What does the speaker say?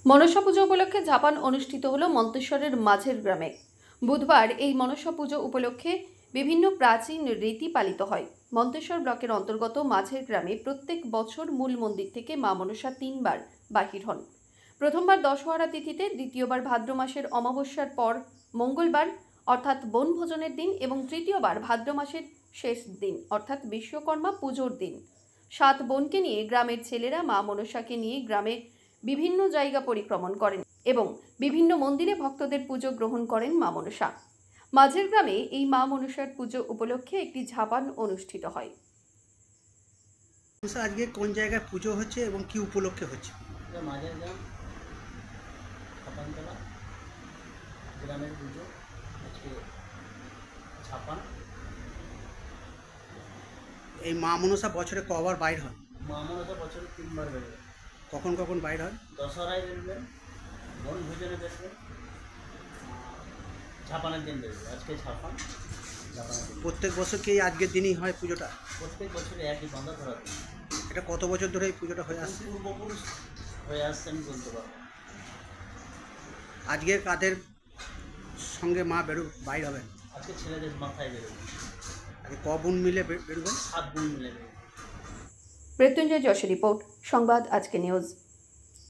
মনসা পুজো উপলক্ষে ঝাপান অনুষ্ঠিত হলো মন্তেশ্বরের মাঝের গ্রামে। বুধবার এই মনসা পুজো উপলক্ষে বিভিন্ন প্রাচীন রীতি পালিত হয়। মন্তেশ্বর ব্লকের অন্তর্গত মাঝের গ্রামে প্রত্যেক বছর মূল মন্দির থেকে মা মনসা 3 বার বাহির হন। প্রথমবার দশহরা তিথিতে, দ্বিতীয়বার ভাদ্র মাসের অমাবস্যার পর মঙ্গলবার অর্থাৎ বনভোজনের দিন এবং তৃতীয়বার ভাদ্র মাসের শেষ দিন অর্থাৎ বিশ্বকর্মা পুজোর দিন। 7 বোনকে নিয়ে গ্রামের ছেলেরা মা মনসাকে নিয়ে গ্রামে বিভিন্ন জায়গা পরিক্রমণ করেন এবং বিভিন্ন মন্দিরে ভক্তদের পুজো গ্রহণ করেন মা মনসা। মাঝের গ্রামে এই মা মনসার পুজো উপলক্ষে একটি ঝাপান অনুষ্ঠিত হয়। আজকে কোন জায়গায় পুজো হচ্ছে এবং কি উপলক্ষে হচ্ছে? মাঝের গ্রাম ছাপানতলা গ্রামের পুজো আজকে ছাপান। এই মা মনসা বছরে কবার বাইর হয়? মা মনসা বছরে 3 বার বেরোবে। কখন কখন বাইর হয়? দশহরায় বেরোবেন, বনভোজনে বেরোবেন, ছাপানের দিন বেরোবে। আজকে ছাপান। প্রত্যেক বছর কি আজকের দিনই হয় পুজোটা? প্রত্যেক বছরে একই বাঁধা ধরা দিন। এটা কত বছর ধরে এই পুজোটা হয়ে আসছে? পূর্বপুরুষ হয়ে আসছে, আমি বলতে পারবো। আজকে কাদের সঙ্গে মা বাইর হবেন? আজকে ছেলেদের মাথায় বেরোবে। আজকে ক বোন মিলে বেরোবেন? 7 বোন মিলে বেরোবে। মৃত্যুঞ্জয় যশের রিপোর্ট, সংবাদ আজকে নিউজ।